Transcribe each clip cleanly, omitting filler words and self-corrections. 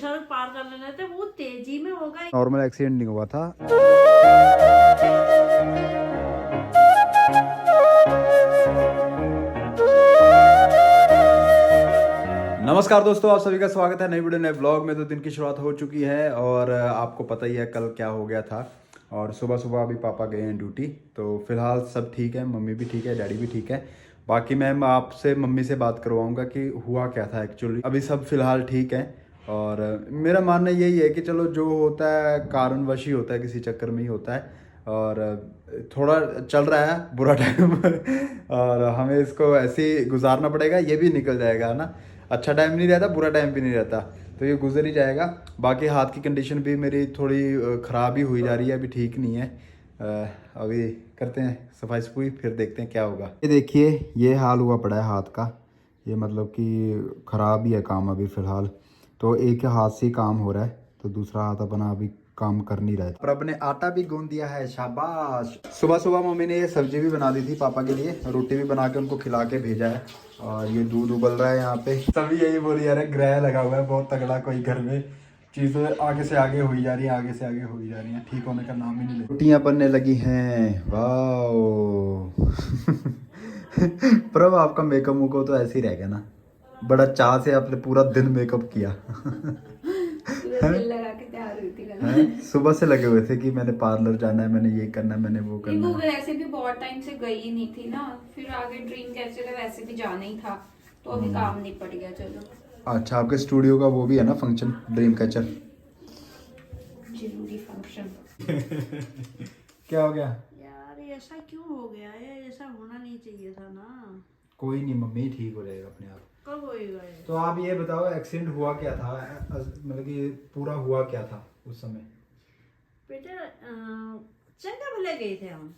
सड़क पार कर लेने थे, वो तेजी में होगा। नॉर्मल एक्सीडेंट नहीं हुआ था। नमस्कार दोस्तों, आप सभी का स्वागत है नई वीडियो नए ब्लॉग में। तो दिन की शुरुआत हो चुकी है और आपको पता ही है कल क्या हो गया था। और सुबह सुबह अभी पापा गए हैं ड्यूटी, तो फिलहाल सब ठीक है, मम्मी भी ठीक है, डैडी भी ठीक है। बाकी मैं आपसे मम्मी से बात करवाऊंगा कि हुआ क्या था एक्चुअली। अभी सब फिलहाल ठीक है और मेरा मानना यही है कि चलो जो होता है कारणवश ही होता है, किसी चक्कर में ही होता है। और थोड़ा चल रहा है बुरा टाइम और हमें इसको ऐसे ही गुजारना पड़ेगा, ये भी निकल जाएगा ना। अच्छा टाइम नहीं रहता, बुरा टाइम भी नहीं रहता, तो ये गुजर ही जाएगा। बाकी हाथ की कंडीशन भी मेरी थोड़ी ख़राब ही हुई जा रही है, अभी ठीक नहीं है। अभी करते हैं सफाई सफाई, फिर देखते हैं क्या होगा। ये देखिए, ये हाल हुआ पड़ा है हाथ का। ये मतलब कि ख़राब ही है काम अभी फ़िलहाल। तो एक हाथ से ही काम हो रहा है, तो दूसरा हाथ अपना अभी काम कर नहीं रहा है। पर अपने आटा भी गूंद दिया है, शाबाश। सुबह सुबह मम्मी ने ये सब्जी भी बना दी थी पापा के लिए, रोटी भी बना के उनको खिला के भेजा है। और ये दूध उबल रहा है यहाँ पे। सभी यही बोली यार, ग्रह लगा हुआ है बहुत तगड़ा, कोई घर में चीज़ें आगे से आगे हुई जा रही है, आगे से आगे हुई जा रही है, ठीक होने का नाम ही नहीं ले। रोटियाँ बनने लगी हैं, वाह। प्रभ आपका मेकअप मुको तो ऐसे ही रह गया ना, बड़ा चाह से आपने पूरा दिन मेकअप किया। दिल लगा के तैयार हुई थी कल। सुबह से लगे हुए थे कि मैंने पार्लर जाना है, मैंने ये करना है, मैंने वो करना वो है। वैसे भी बहुत टाइम से गई ही नहीं थी ना, फिर आगे ड्रीम कैचर है, वैसे भी जाना ही था, तो अभी काम निपट गया। चलो अच्छा, आपके स्टूडियो का वो भी है ना फंक्शन, ड्रीम कैचर। जरूरी फंक्शन। क्या हो गया यार ऐसा क्यों हो गया है? ऐसा होना नहीं चाहिए था ना। कोई नहीं मम्मी, ठीक हो जाएगा अपने आप। कब होएगा ये? तो आप ये बताओ, एक्सीडेंट हुआ क्या था, मतलब कि पूरा हुआ क्या था उस समय? बेटा चंगा भले गए थे हम।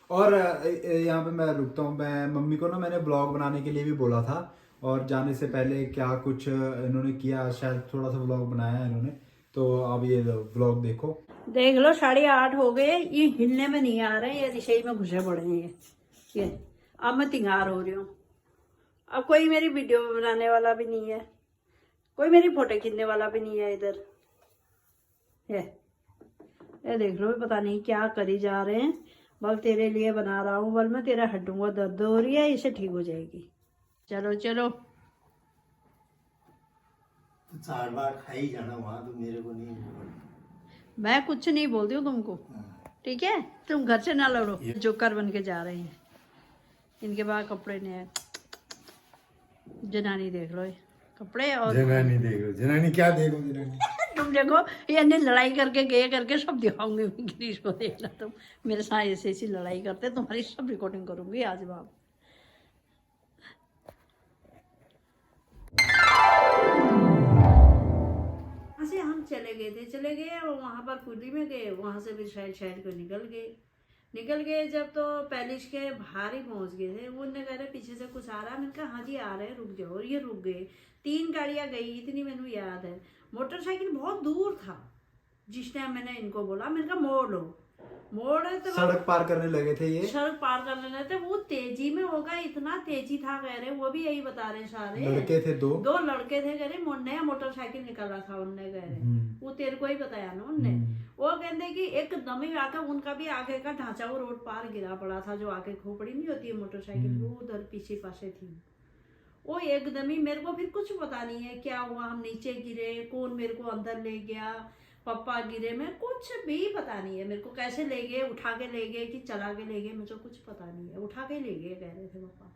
और यहाँ पे मैं रुकता हूँ। मैं मम्मी को ना मैंने ब्लॉग बनाने के लिए भी बोला था, और जाने से पहले क्या कुछ इन्होंने किया, शायद थोड़ा सा ब्लॉग बनाया है इन्होंने। तो अब ये ब्लॉग देखो। देख लो 8:30 हो गए, ये हिलने में नहीं आ रहे, ये रिशई में घुसे पड़े हैं ये। अब मैं तिंगार हो रही हूँ। अब कोई मेरी वीडियो बनाने वाला भी नहीं है, कोई मेरी फोटो खींचने वाला भी नहीं है इधर। ये देख लो, पता नहीं क्या करी जा रहे हैं। बल तेरे लिए बना रहा हूँ, बल मैं तेरा हड्डों को दर्द हो रही है, इसे ठीक हो जाएगी। चलो चलो। 4 बार खा ही जाना वहाँ, तो मेरे को नहीं बोलना। मैं कुछ नहीं बोलती हूँ तुमको, ठीक है? तुम घर से ना लड़ो। जोकर बन के जा रहे हैं, इनके पास कपड़े नहीं है। जनानी देख लो, ये कपड़े। और जनानी देखो, जनानी क्या देखो, जनानी तुम देखो, ये अन्य लड़ाई करके गए करके सब दिखाऊंगी मैं। गिरीश को देखना, तुम मेरे साथ ऐसी ऐसी लड़ाई करते, तुम्हारी सब रिकॉर्डिंग करूंगी आज बाप। ऐसे हम चले गए और वहां पर कुली में गए, वहां से भी साइड को निकल गए। जब तो पैलिस के बाहर ही पहुंच गए थे, वो उनने कह रहे पीछे से कुछ आ रहा है। मैंने कहा हाँ जी आ रहे हैं, रुक जाओ। और ये रुक गए। 3 गाड़ियां गई, इतनी मैंने याद है। मोटरसाइकिल बहुत दूर था। जिस टाइम मैंने इनको बोला, मैंने कहा मोड़ है, तो सड़क पार करने लगे थे ये। सड़क पार कर लेने थे, वो तेजी में होगा, इतना तेजी था कह रहे। वो भी यही बता रहे सारे लड़के थे, दो लड़के थे कह रहे। नया मोटरसाइकिल निकाला था उनने कह रहे। वो तेरे को ही बताया ना उनने। वो कहते कि एकदम ही आकर उनका भी आगे का ढांचा वो रोड पार गिरा पड़ा था, जो आगे खोपड़ी नहीं होती है मोटरसाइकिल, वो उधर पीछे पासे थी। वो एकदम ही, मेरे को फिर कुछ पता नहीं है क्या हुआ। हम नीचे गिरे, कौन मेरे को अंदर ले गया, पप्पा गिरे, मैं कुछ भी पता नहीं है मेरे को। कैसे ले गए, उठा के ले गए कि चला के ले गए, मुझे कुछ पता नहीं है। उठा के ले गए कह रहे थे पापा,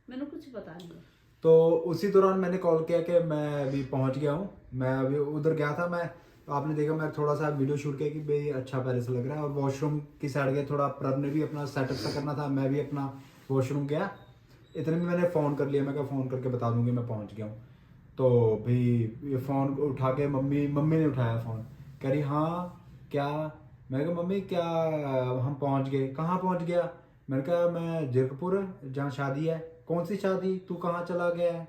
मैंने कुछ पता नहीं है। तो उसी दौरान मैंने कॉल किया कि मैं अभी पहुंच गया हूँ, मैं अभी उधर गया था। मैं आपने देखा, मैं थोड़ा सा वीडियो शूट किया कि भाई अच्छा पैलेस लग रहा है। और वॉशरूम की साइड गया, थोड़ा प्रभ ने भी अपना सेटअप सा करना था, मैं भी अपना वॉशरूम गया। इतने में मैंने फ़ोन कर लिया, मैं क्या फ़ोन करके बता दूंगी मैं पहुंच गया हूँ। तो भाई ये फ़ोन उठा के मम्मी ने उठाया फ़ोन, कह रही हाँ क्या। मैं कहा मम्मी क्या, हम पहुंच गए। कहाँ पहुंच गया? मैंने कहा मैं जीरकपुर, जहाँ शादी है। कौन सी शादी? तू कहाँ चला गया है?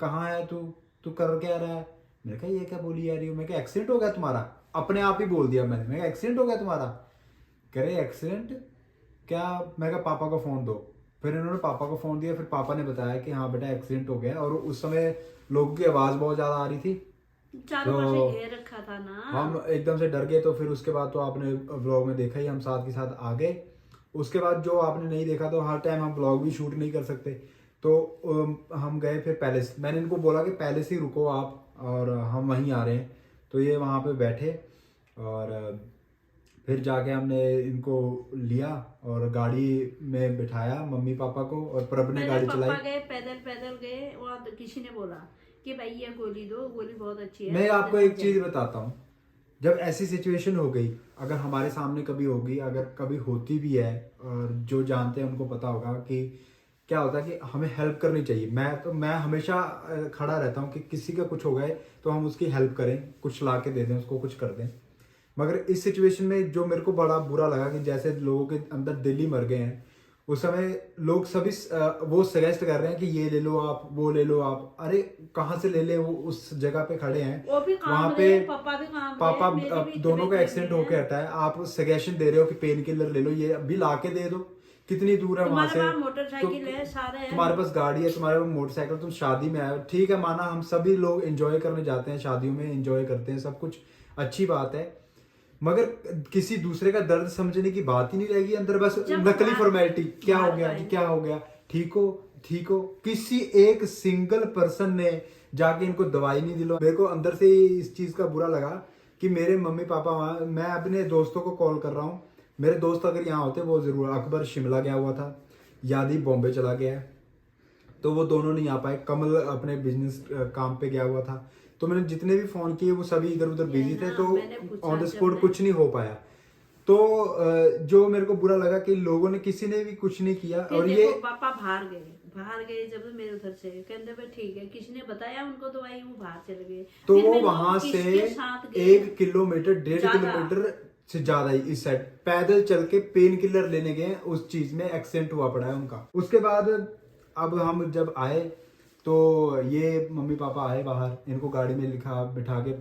कहाँ है तू कर क्या रहा है? मैंने कहा ये क्या बोली जा रही हो? मैं क्या एक्सीडेंट हो गया तुम्हारा? अपने आप ही बोल दिया मैंने, मैं एक्सीडेंट हो गया तुम्हारा। कह रहे एक्सीडेंट क्या? मैं कहा पापा को फ़ोन दो। फिर इन्होंने पापा को फ़ोन दिया, फिर पापा ने बताया कि हाँ बेटा एक्सीडेंट हो गया। और उस समय लोगों की आवाज़ बहुत ज़्यादा आ रही थी, चारों तो पासे घेर रखा था ना। हम एकदम से डर गए। तो फिर उसके बाद तो आपने व्लॉग में देखा ही, हम साथ के साथ आ गए। उसके बाद जो आपने नहीं देखा, तो हर टाइम हम व्लॉग भी शूट नहीं कर सकते, तो हम गए फिर पैलेस। मैंने इनको बोला कि पैलेस ही रुको आप, और हम वहीं आ रहे हैं। तो ये वहाँ पे बैठे, और फिर जाके हमने इनको लिया और गाड़ी में बिठाया, मम्मी पापा को, और प्रभ ने पहले गाड़ी पापा चलाई। गए, पैदल गए, वहाँ तो किसी ने बोला कि भाई ये गोली दो, गोली बहुत अच्छी है। मैं आपको पैदल एक चीज बताता हूँ, जब ऐसी सिचुएशन हो गई, अगर हमारे सामने कभी होगी, अगर कभी होती भी है, और जो जानते हैं उनको पता होगा कि क्या होता है कि हमें हेल्प करनी चाहिए। मैं हमेशा खड़ा रहता हूँ कि किसी का कुछ हो गए तो हम उसकी हेल्प करें, कुछ ला के दे दें उसको, कुछ कर दें। मगर इस सिचुएशन में जो मेरे को बड़ा बुरा लगा कि जैसे लोगों के अंदर दिल ही मर गए हैं। उस समय लोग सभी वो सजेस्ट कर रहे हैं कि ये ले लो आप, वो ले लो आप। अरे कहाँ से ले ले, वो उस जगह पे खड़े हैं, वो भी वहाँ काम पे रहे, पापा भी काम पापा रहे, मेरी भी दोनों का तबीयत एक्सीडेंट लगी होके है। हटा है। आप सजेशन दे रहे हो कि पेन किलर ले लो, ये अभी ला के दे दो। कितनी दूर है वहां तुम्हारे से? पास मोटरसाइकिल है, सारे हैं। तुम्हारे पास गाड़ी है, तुम्हारे पास मोटरसाइकिल, तुम शादी में आए हो, ठीक है, माना हम सभी लोग एंजॉय करने जाते हैं, शादियों में एंजॉय करते हैं, सब कुछ अच्छी बात है। मगर किसी दूसरे का दर्द समझने की बात ही नहीं रहेगी अंदर, बस जब नकली फॉर्मेलिटी। क्या हो बाहर गया गए। जी, क्या हो गया, ठीक हो, ठीक हो। किसी एक सिंगल पर्सन ने जाके इनको दवाई नहीं दिलवा। मेरे को अंदर से इस चीज का बुरा लगा कि मेरे मम्मी पापा वहाँ, मैं अपने दोस्तों को कॉल कर रहा हूँ। मेरे दोस्त अगर यहाँ होते वो जरूर, अकबर शिमला गया हुआ था, यादी बॉम्बे चला गया है, तो वो दोनों नहीं आ पाए। कमल अपने बिजनेस काम पे गया हुआ था। तो मैंने जितने भी फोन किए वो सभी इधर उधर बिजी थे, तो मैंने पूछा ऑन द जब स्पॉट मैं- कुछ नहीं हो पाया। तो जो मेरे को बुरा लगा कि लोगों ने, किसी ने भी कुछ नहीं किया। फिर और देखो, ये पापा बाहर गए जब मेरे उधर से कहते भाई ठीक है, किसी ने बताया उनको दवाई, वो बाहर चले गए। तो फिर वो मैं वहां लोग से किसके साथ गए? 1 किलोमीटर 1.5 ज्यादा। किलोमीटर से ज्यादा ही इस साइड पैदल चल के पेन किलर लेने गए। उस चीज में एक्सीडेंट हुआ पड़ा है उनका। उसके बाद अब हम जब आए तो ये मम्मी पापा आए बाहर, इनको गाड़ी में लिखा बिठा के।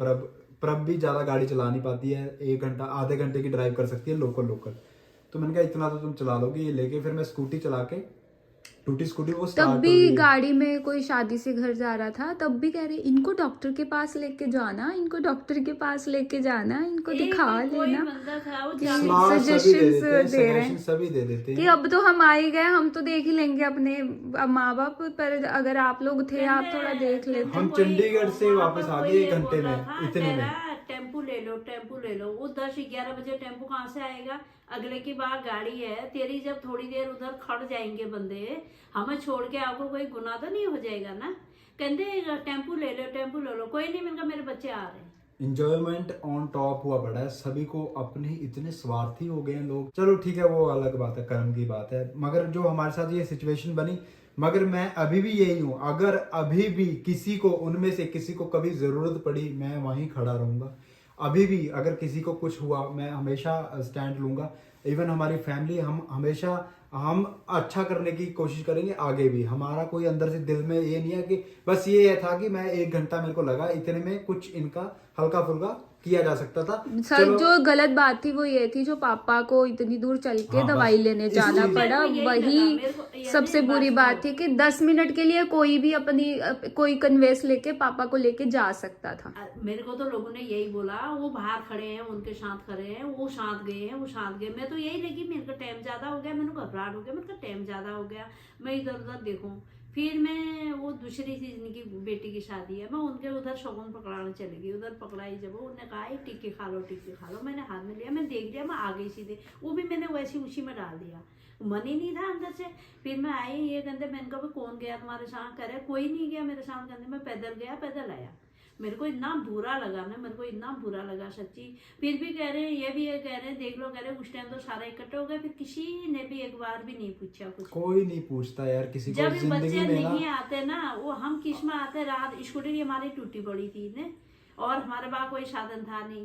प्रभ भी ज्यादा गाड़ी चला नहीं पाती है, 1 घंटा आधे घंटे की ड्राइव कर सकती है लोकल। तो मैंने कहा इतना तो तुम चला लोगे, ये लेके फिर मैं स्कूटी चला के, टूटी स्कूटी वो तब स्टार्ट हो भी गई है। गाड़ी में कोई शादी से घर जा रहा था, तब भी कह रहे इनको डॉक्टर के पास लेके जाना, इनको डॉक्टर के पास लेके जाना, इनको एक दिखा कोई लेना। बंदा था, वो कि जाके- सलाह सभी दे suggestions देते हैं, दे रहे हैं। suggestion सभी दे देते कि हैं। अब तो हम आ ही गए, हम तो देख ही लेंगे अपने माँ बाप, पर अगर आप लोग थे आप थोड़ा देख लेते। हम कोई- चंडीगढ़ से वहाँ वापस पर आ कोई गए ये 1 घंटे बोल रहा में, था, इतने कह में। रहा, टेम्पू ले लो। वो 10-11 बजे टेम्पू कहाँ से आएगा? अगले की बार गाड़ी है तेरी, जब थोड़ी देर उधर खड़ जाएंगे बंदे, हमें छोड़ के आपको कोई गुनाह तो नहीं हो जाएगा ना? कहते टेम्पू ले लो। कोई नहीं, मैंने कहा मेरे बच्चे आ रहे हैं। इंजॉयमेंट ऑन टॉप हुआ पड़ा है, सभी को अपने इतने स्वार्थी हो गए हैं लोग। चलो ठीक है, वो अलग बात है, कर्म की बात है। मगर जो हमारे साथ ये सिचुएशन बनी, मगर मैं अभी भी यही हूँ। अगर अभी भी किसी को, उनमें से किसी को कभी जरूरत पड़ी, मैं वहीं खड़ा रहूंगा। अभी भी अगर किसी को कुछ हुआ, मैं हमेशा स्टैंड लूंगा। इवन हमारी फैमिली, हम अच्छा करने की कोशिश करेंगे आगे भी। हमारा कोई अंदर से दिल में ये नहीं है कि बस ये था कि मैं 1 घंटा मेरे को लगा, इतने में कुछ इनका हल्का फुल्का किया जा सकता था। सर जो गलत बात थी वो ये थी, जो पापा को इतनी दूर चल के हाँ, दवाई बस लेने इस जाना चीज़- पड़ा, मेरे को यही लगा, मेरे को वही यानी सबसे बुरी बस बात वो- थी कि 10 मिनट के लिए कोई भी अपनी कोई कन्वेंस लेके पापा को लेके जा सकता था। मेरे को तो लोगों ने यही बोला, वो बाहर खड़े हैं, उनके साथ खड़े हैं, वो साथ गए। मैं तो यही लगी, मेरे को टाइम ज्यादा हो गया, मैंने घबराहट हो गया, मेरे को टाइम ज्यादा हो गया, मैं इधर उधर देखूं। फिर मैं वो दूसरी थी जिनकी बेटी की शादी है, मैं उनके उधर शगुन पकड़ाने चली गई। उधर पकड़ाई जब उन्होंने कहा टिक्की खा लो, मैंने हाथ में लिया, मैं देख लिया, मैं आ गई सीधे, वो भी मैंने वैसी उसी में डाल दिया, मन ही नहीं था अंदर से। फिर मैं आई, ये कहते, मैंने कहा कौन गया तुम्हारे साथ? कह रहे कोई नहीं गया मेरे साथ। कहते मैं पैदल गया, पैदल आया। मेरे को इतना बुरा लगा सच्ची। फिर भी कह रहे हैं, ये भी कह रहे हैं, देख लो, कह रहे उस टाइम तो सारा इकट्ठे हो गए, फिर किसी ने भी एक बार भी नहीं पूछा कुछ। कोई नहीं पूछता यार किसी को जब जिंदगी बच्चे में ना। नहीं आते ना, वो हम किस में आते, रात स्कूटी हमारी टूटी पड़ी थी ने, और हमारे पास कोई साधन था नहीं,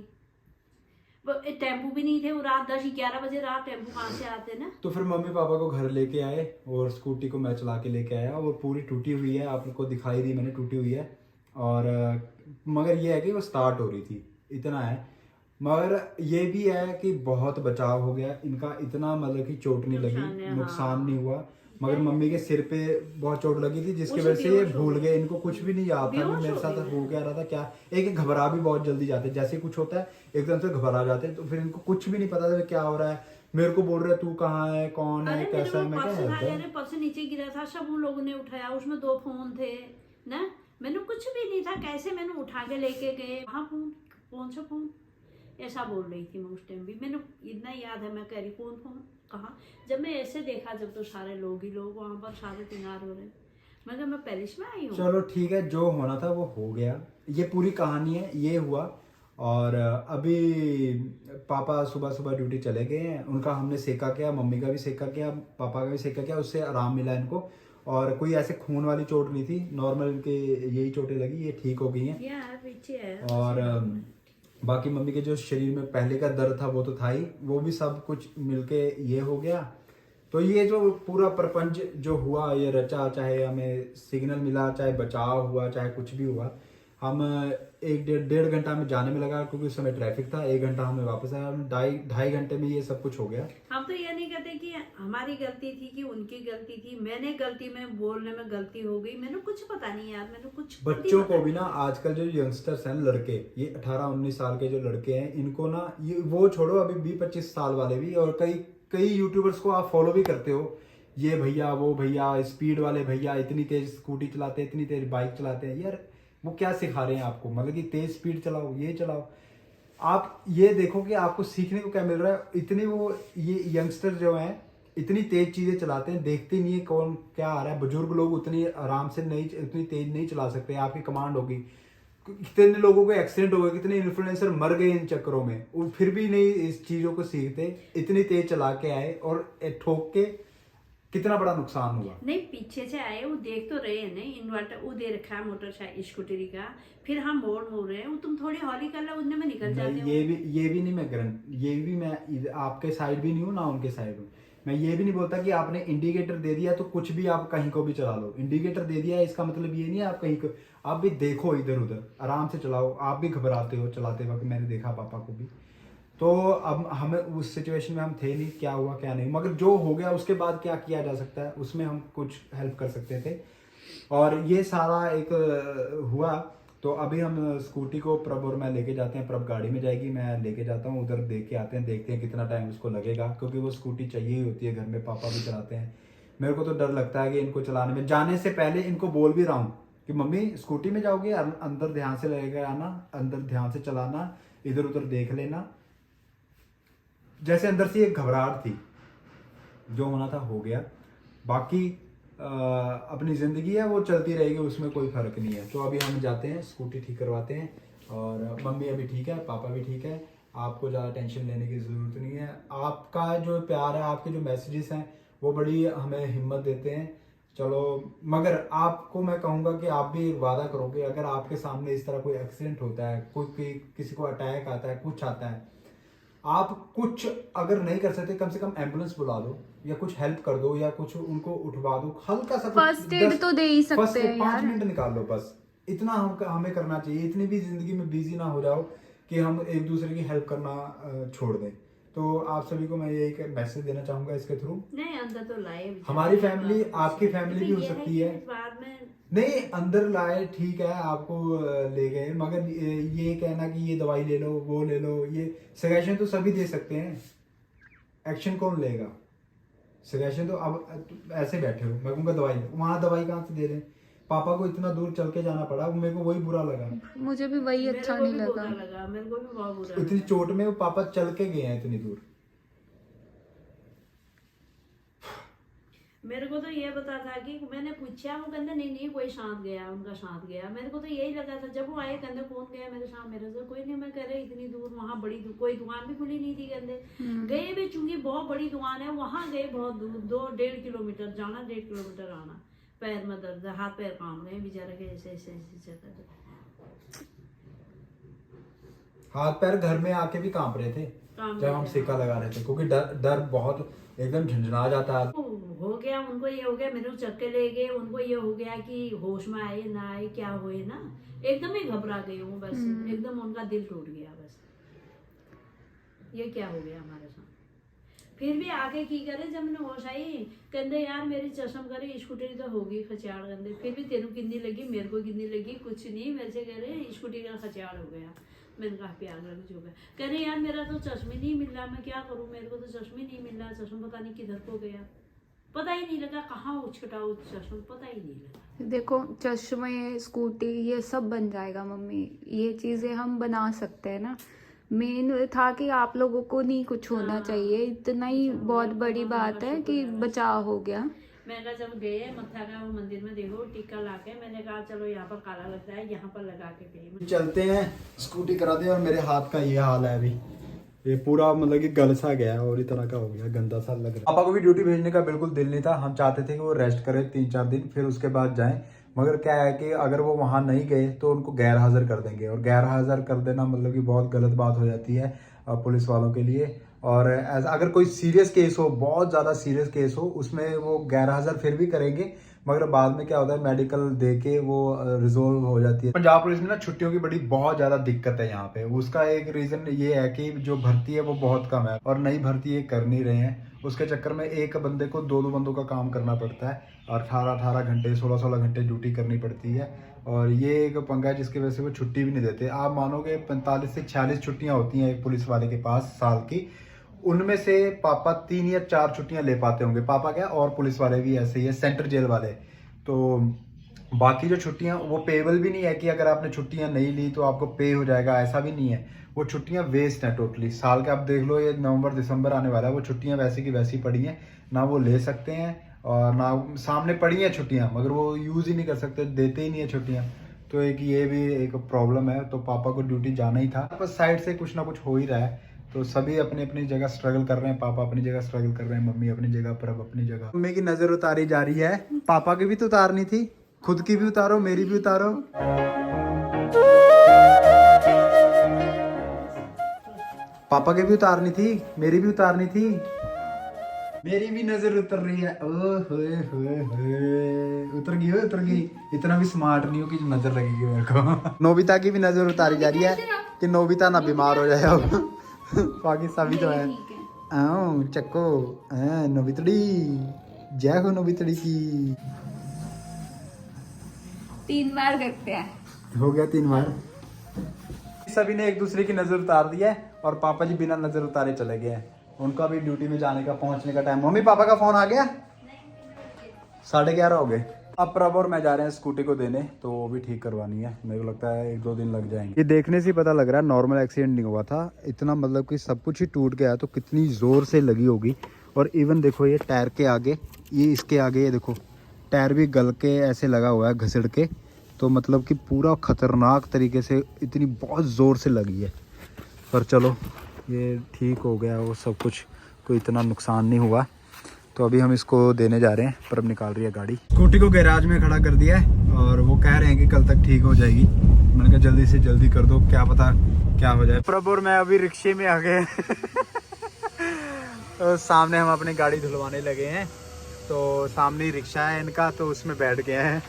वो टेम्पू भी नहीं थे। वो रात 10-11 बजे रात टेम्पू कहाँ से आते ना? तो फिर मम्मी पापा को घर लेके आए और स्कूटी को मैं चला के लेके आया। और पूरी टूटी हुई है, आपको दिखाई दी मैंने, टूटी हुई है। और मगर ये है कि वो स्टार्ट हो रही थी, इतना है। मगर ये भी है कि बहुत बचाव हो गया इनका, इतना मतलब कि चोट नहीं लगी, नुकसान नहीं हुआ। मगर मम्मी के सिर पे बहुत चोट लगी थी जिसकी वजह से ये भूल गए, इनको कुछ भी नहीं याद था मेरे साथ हो क्या रहा था क्या। एक घबरा भी बहुत जल्दी जाते, जैसे कुछ होता है एकदम से घबरा जाते हैं, तो फिर इनको कुछ भी नहीं पता था क्या हो रहा है। मेरे को बोल रहे तू कहाँ है, कौन है, कैसा है, मैं क्या पर्स नीचे गिरा था, सब उन लोगों ने उठाया, उसमें 2 फोन थे ना, मैंने कुछ भी नहीं था, कैसे मैंने उठा के लेके गए, हाँ फोन कौन सा फोन, ऐसा बोल रही थी मैं उस टाइम भी, मैंने इतना याद है, मैं कह रही कौन फोन कहाँ। जब मैं ऐसे देखा, जब तो सारे लोग ही लोग वहाँ पर सारे तैयार हो रहे, मैं कहा मैं पेरिस में आई हूँ। चलो ठीक है, जो होना था वो हो गया, ये पूरी कहानी है, ये हुआ। और अभी पापा सुबह सुबह ड्यूटी चले गए हैं, उनका हमने सेका किया, मम्मी का भी सेका किया, पापा का भी सेका किया, उससे आराम मिला इनको। और कोई ऐसे खून वाली चोट नहीं थी, नॉर्मल इनके यही चोटें लगी, ये ठीक हो गई हैं। पीछे है। और बाकी मम्मी के जो शरीर में पहले का दर्द था वो तो था ही, वो भी सब कुछ मिलके ये हो गया। तो ये जो पूरा प्रपंच जो हुआ, ये रचा, चाहे हमें सिग्नल मिला, चाहे बचाव हुआ, चाहे कुछ भी हुआ, हम 1-1.5 घंटा में जाने में लगा क्योंकि उस समय ट्रैफिक था, 1 घंटा हमें वापस आया, हम 2.5 घंटे में ये सब कुछ हो गया। हम तो ये नहीं कहते कि हमारी गलती थी कि उनकी गलती थी, मैंने गलती में बोलने में गलती हो गई, मैंने कुछ पता नहीं यार, मैंने कुछ बच्चों को भी ना, आजकल जो यंगस्टर्स हैं लड़के, ये 18-19 साल के जो लड़के हैं, इनको ना, ये वो छोड़ो, अभी 20-25 साल वाले भी, और कई यूट्यूबर्स को आप फॉलो भी करते हो, ये भैया वो भैया, स्पीड वाले भैया, इतनी तेज स्कूटी चलाते हैं, इतनी तेज बाइक चलाते हैं, यार वो क्या सिखा रहे हैं आपको, मतलब कि तेज स्पीड चलाओ, ये चलाओ। आप ये देखो कि आपको सीखने को क्या मिल रहा है। इतनी वो ये यंगस्टर जो हैं इतनी तेज चीजें चलाते हैं, देखते नहीं है कौन क्या आ रहा है। बुजुर्ग लोग उतनी आराम से नहीं, इतनी तेज नहीं चला सकते, आपकी कमांड होगी। कितने लोगों को एक्सीडेंट हो गए, कितने इन्फ्लुएंसर मर गए इन चक्करों में, वो फिर भी नहीं इस चीजों को सीखते, इतनी तेज चला के आए और ठोक के कितना बड़ा नुकसान हुआ। नहीं, पीछे से आए, वो देख तो रहे हैं, नहीं इन्वर्टर वो दे रखा है मोटरसाइकिल स्कूटरी का, फिर हम मोड़ रहे हैं, वो तुम थोड़ी हौली कर लो, उनमें निकल जाते हो। ये भी नहीं, ये भी मैं आपके साइड भी नहीं हूँ ना उनके साइड हूँ। मैं ये भी नहीं बोलता कि आपने इंडिकेटर दे दिया तो कुछ भी आप कहीं को भी चला लो। इंडिकेटर दे दिया इसका मतलब ये नहीं है आप कहीं को, आप भी देखो इधर उधर, आराम से चलाओ। आप भी घबराते हो चलाते वक्त, मैंने देखा पापा को भी। तो अब हमें उस सिचुएशन में हम थे नहीं, क्या हुआ क्या नहीं, मगर जो हो गया उसके बाद क्या किया जा सकता है, उसमें हम कुछ हेल्प कर सकते थे। और ये सारा एक हुआ। तो अभी हम स्कूटी को प्रभ और मैं लेके जाते हैं, प्रभ गाड़ी में जाएगी, मैं लेके जाता हूँ उधर, देख के आते हैं, देखते हैं कितना टाइम उसको लगेगा, क्योंकि वो स्कूटी चाहिए ही होती है घर में, पापा भी चलाते हैं। मेरे को तो डर लगता है कि इनको चलाने में, जाने से पहले इनको बोल भी रहा हूँ कि मम्मी स्कूटी में जाओगे, अंदर ध्यान से लेकर आना, अंदर ध्यान से चलाना, इधर उधर देख लेना। जैसे अंदर से एक घबराहट थी, जो होना था हो गया। बाकी अपनी ज़िंदगी है वो चलती रहेगी, उसमें कोई फ़र्क नहीं है। तो अभी हम जाते हैं, स्कूटी ठीक करवाते हैं, और मम्मी अभी ठीक है, पापा भी ठीक है, आपको ज़्यादा टेंशन लेने की ज़रूरत नहीं है। आपका जो प्यार है, आपके जो मैसेजेस हैं वो बड़ी हमें हिम्मत देते हैं। चलो, मगर आपको मैं कहूँगा कि आप भी एक वादा करोगे, अगर आपके सामने इस तरह कोई एक्सीडेंट होता है, कोई किसी को अटैक आता है, कुछ आता है, आप कुछ अगर नहीं कर सकते, कम से कम एम्बुलेंस बुला दो, या कुछ हेल्प कर दो, या कुछ उनको उठवा दो, हल्का सा फर्स्ट एड तो दे ही सकते हैं यार। 5 मिनट निकाल लो बस, इतना हमें करना चाहिए। इतनी भी जिंदगी में बिजी ना हो जाओ कि हम एक दूसरे की हेल्प करना छोड़ दें। तो आप सभी को मैं ये एक मैसेज देना चाहूंगा इसके थ्रू। नहीं, अंदर तो लाए, हमारी फैमिली, आपकी फैमिली भी हो सकती है, बाद में नहीं अंदर लाए, ठीक है, आपको ले गए, मगर ये कहना कि ये दवाई ले लो, वो ले लो, ये सजेशन तो सभी दे सकते हैं, एक्शन कौन लेगा? सजेशन तो अब ऐसे बैठे हो, मैं कहूँगा दवाई, वहाँ दवाई कहाँ से दे रहे हैं? पापा को इतना दूर चल के जाना पड़ा, मेरे को वही बुरा लगा। मुझे भी वही अच्छा नहीं लगा, मेरे को भी बहुत बुरा इतनी चोट में वो पापा चल के गए हैं इतनी दूर। मेरे को तो ये बता था कि मैंने पूछा, वो कहते नहीं कोई साथ गया, उनका साथ गया। मेरे को तो यही लगा था, जब वो आए कहते कौन गया मेरे साथ, मेरे से कोई नहीं। मैं कह रही इतनी दूर, वहाँ बड़ी कोई दुकान भी खुली नहीं थी, कहते गए भी, चूंकि बहुत बड़ी दुकान है, वहाँ गए बहुत दूर, 2-1.5 किलोमीटर जाना, 1.5 किलोमीटर आना, पैर में दर्द, हाथ पैर काम रहे बेचारे के, ऐसे ऐसे ऐसे हाथ पैर घर में आके भी कांप रहे थे जब हम सेका लगा रहे थे, क्योंकि डर बहुत एकदम झंझना जाता है। हो गया, उनको ये हो गया, मेरे को चक्के ले गए, उनको ये हो गया कि होश में आए ना आए, क्या हुए ना, एकदम ही घबरा गई हूँ बस, एकदम उनका दिल टूट गया बस। ये क्या हो गया हमारे साथ। फिर भी आके की करे जब मैंने होश आई कहते यार मेरी चश्म करे स्कूटी तो होगी खचाड़ कहते फिर भी तेरू कितनी लगी मेरे को कितनी लगी कुछ नहीं मेरे से कह रहे स्कूटी का खचाड़ हो गया। मैंने कहा प्यार कुछ हो गया। कह रहे यार मेरा तो चश्मे नहीं मिल रहा मैं क्या करूँ मेरे को तो चश्मे नहीं मिल रहा चश्मा पता नहीं किधर को गया पता ही नहीं लगा कहाँ उछटा वो चश्मा पता ही नहीं लगा। देखो चश्मे स्कूटी ये सब बन जाएगा मम्मी, ये चीजें हम बना सकते हैं ना। मेन था कि आप लोगों को नहीं कुछ होना चाहिए, इतना ही बहुत बड़ी बात है कि बचाव हो गया। मैंने कहा जब गए मत्था का वो मंदिर में देखो टीका लाके मैंने कहा चलो यहाँ पर काला लगता है यहाँ पर लगा के गए। चलते हैं स्कूटी करा दे और मेरे हाथ का ये हाल है अभी, ये पूरा मतलब कि गल सा गया और इस तरह का हो गया, गंदा सा लग रहा है। पापा को भी ड्यूटी भेजने का बिल्कुल दिल नहीं था, हम चाहते थे कि वो रेस्ट करे 3-4 दिन फिर उसके बाद जाएं, मगर क्या है कि अगर वो वहाँ नहीं गए तो उनको गैर हाजिर कर देंगे और गैर हाजिर कर देना मतलब कि बहुत गलत बात हो जाती है पुलिस वालों के लिए। और अगर कोई सीरियस केस हो, बहुत ज़्यादा सीरियस केस हो, उसमें वो गैर हाजिर फिर भी करेंगे, मगर बाद में क्या होता है मेडिकल दे के वो रिजोल्व हो जाती है। पंजाब पुलिस में ना छुट्टियों की बहुत ज़्यादा दिक्कत है यहाँ पे। उसका एक रीज़न ये है कि जो भर्ती है वो बहुत कम है और नई भर्ती ये कर नहीं रहे हैं। उसके चक्कर में एक बंदे को 2 बंदों का काम करना पड़ता है और 18 घंटे 16 घंटे ड्यूटी करनी पड़ती है। और ये एक पंगा है जिसकी वजह से वो छुट्टी भी नहीं देते। आप मानोगे 45 से 46 छुट्टियाँ होती हैं एक पुलिस वाले के पास साल की, उनमें से पापा 3 या 4 छुट्टियां ले पाते होंगे। पापा क्या और पुलिस वाले भी ऐसे ही है, सेंट्रल जेल वाले। तो बाकी जो छुट्टियां वो पेबल भी नहीं है कि अगर आपने छुट्टियां नहीं ली तो आपको पे हो जाएगा, ऐसा भी नहीं है। वो छुट्टियां वेस्ट हैं टोटली। साल के आप देख लो ये नवंबर दिसंबर आने वाला है, वो छुट्टियां वैसी की वैसी पड़ी हैं, ना वो ले सकते हैं और ना सामने पड़ी हैं छुट्टियां मगर वो यूज़ ही नहीं कर सकते, देते ही नहीं है छुट्टियाँ। तो एक ये भी एक प्रॉब्लम है। तो पापा को ड्यूटी जाना ही था, बस साइड से कुछ ना कुछ हो ही रहा है। तो सभी अपनी अपनी जगह स्ट्रगल कर रहे हैं, पापा अपनी जगह स्ट्रगल कर रहे हैं, मम्मी अपनी जगह पर अब अपनी जगह। मम्मी की नजर उतारी जा रही है, पापा की भी तो उतारनी थी, खुद की भी उतारो मेरी भी उतारो। पापा की भी उतारनी थी मेरी भी उतारनी थी, मेरी भी नजर उतर रही है। ओए उतर गई। इतना भी स्मार्ट नहीं हो कि नजर लगेगी मेरे को। नोबिता की भी नजर उतारी जा रही है कि नोबिता ना बीमार हो जाए अब। बाकी सभी तो है। आओ चक्को नोबितड़ी, जय हो नोबितड़ी की। 3 बार करते हैं, हो गया 3 बार। सभी ने एक दूसरे की नजर उतार दी है और पापा जी बिना नजर उतारे चले गए हैं। उनका भी ड्यूटी में जाने का पहुंचने का टाइम। मम्मी पापा का फोन आ गया, 11:30 हो गए। अब प्रभ और मैं जा रहे हैं स्कूटी को देने, तो वो भी ठीक करवानी है। मेरे को लगता है 1-2 दिन लग जाएंगे। ये देखने से पता लग रहा है नॉर्मल एक्सीडेंट नहीं हुआ था, इतना मतलब कि सब कुछ ही टूट गया तो कितनी ज़ोर से लगी होगी। और इवन देखो ये टायर के आगे, ये इसके आगे ये देखो टायर भी गल के ऐसे लगा हुआ है घिसड़ के, तो मतलब कि पूरा ख़तरनाक तरीके से इतनी बहुत ज़ोर से लगी है। पर चलो ये ठीक हो गया, वो सब कुछ कोई इतना नुकसान नहीं हुआ। तो अभी हम इसको देने जा रहे हैं, पर अब निकाल रही है गाड़ी। स्कूटी को गैराज में खड़ा कर दिया है और वो कह रहे हैं कि कल तक ठीक हो जाएगी। मैंने कहा जल्दी से जल्दी कर दो, क्या पता क्या हो जाए। प्रभु और मैं अभी रिक्शे में आ गए। तो सामने हम अपनी गाड़ी धुलवाने लगे हैं, तो सामने ही रिक्शा है इनका, तो उसमें बैठ गए हैं।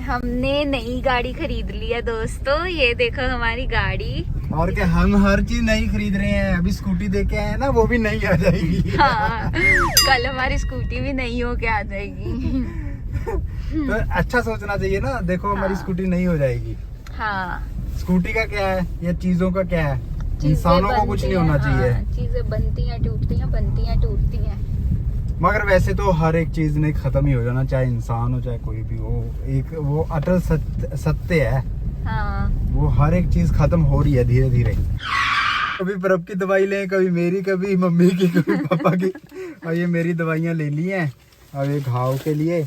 हमने नई गाड़ी खरीद ली है दोस्तों, ये देखो हमारी गाड़ी। और क्या, हम हर चीज नई खरीद रहे हैं। अभी स्कूटी देके आए हैं ना, वो भी नई आ जाएगी। हाँ, कल हमारी स्कूटी भी नई होके आ जाएगी। तो अच्छा सोचना चाहिए ना, देखो हमारी स्कूटी नई हो जाएगी। हाँ, स्कूटी का क्या है, ये चीजों का क्या है, इंसानों को कुछ नहीं होना चाहिए। चीजें बनती हैं टूटती हैं, बनती हैं टूटती हैं। मगर वैसे तो हर एक चीज नहीं खत्म ही हो जाना, चाहे इंसान हो चाहे कोई भी हो। एक वो अटल सत्य है। हाँ, वो हर एक चीज खत्म हो रही है धीरे धीरे। कभी प्रभ की दवाई लें, कभी मेरी, कभी मम्मी की, कभी पापा की। और ये मेरी दवाइयाँ ले ली हैं अब ये घाव के लिए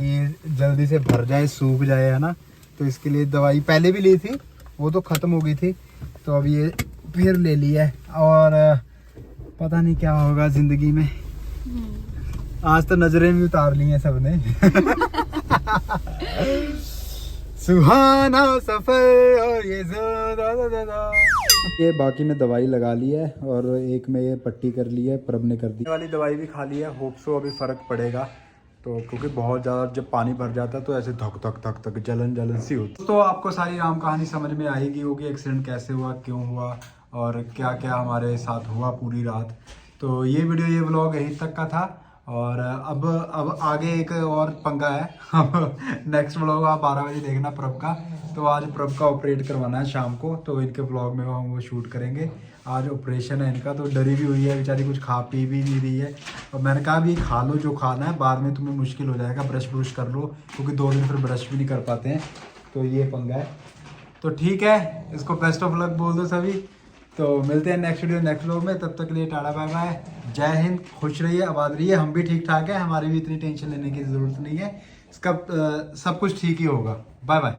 कि जल्दी से भर जाए, सूख जाए, है ना। तो इसके लिए दवाई पहले भी ली थी, वो तो खत्म हो गई थी, तो अब ये फिर ले ली है। और पता नहीं क्या होगा जिंदगी में। आज तो नजरें भी उतार ली हैं सबने। सुहाना सफर और ये बाकी में दवाई लगा ली है और एक में ये पट्टी कर ली है, प्रभ ने कर दी। वाली दवाई भी खा ली है, होप सो अभी फर्क पड़ेगा। तो क्योंकि बहुत ज़्यादा जब पानी भर जाता है तो ऐसे धक धक धक धक जलन सी होती। तो आपको सारी राम कहानी समझ में आएगी होगी, एक्सीडेंट कैसे हुआ, क्यों हुआ और क्या क्या हमारे साथ हुआ पूरी रात। तो ये वीडियो, ये व्लॉग यहीं तक का था। और अब आगे एक और पंगा है। अब नेक्स्ट व्लॉग आप 12 बजे देखना प्रभ का। तो आज प्रभ का ऑपरेट करवाना है शाम को, तो इनके व्लॉग में हम वो शूट करेंगे। आज ऑपरेशन है इनका, तो डरी भी हुई है बेचारी, कुछ खा पी भी नहीं रही है। और मैंने कहा भी खा लो जो खाना है, बाद में तुम्हें मुश्किल हो जाएगा, ब्रश कर लो, क्योंकि 2 दिन फिर ब्रश भी नहीं कर पाते हैं। तो ये पंगा है। तो ठीक है, इसको बेस्ट ऑफ लक बोल दो सभी। तो मिलते हैं नेक्स्ट वीडियो नेक्स्ट व्लॉग में। तब तक के लिए टाटा बाय बाय, जय हिंद, खुश रहिए, आबाद रहिए। हम भी ठीक ठाक है, हमारी भी इतनी टेंशन लेने की ज़रूरत नहीं है। इसका सब कुछ ठीक ही होगा। Bye bye.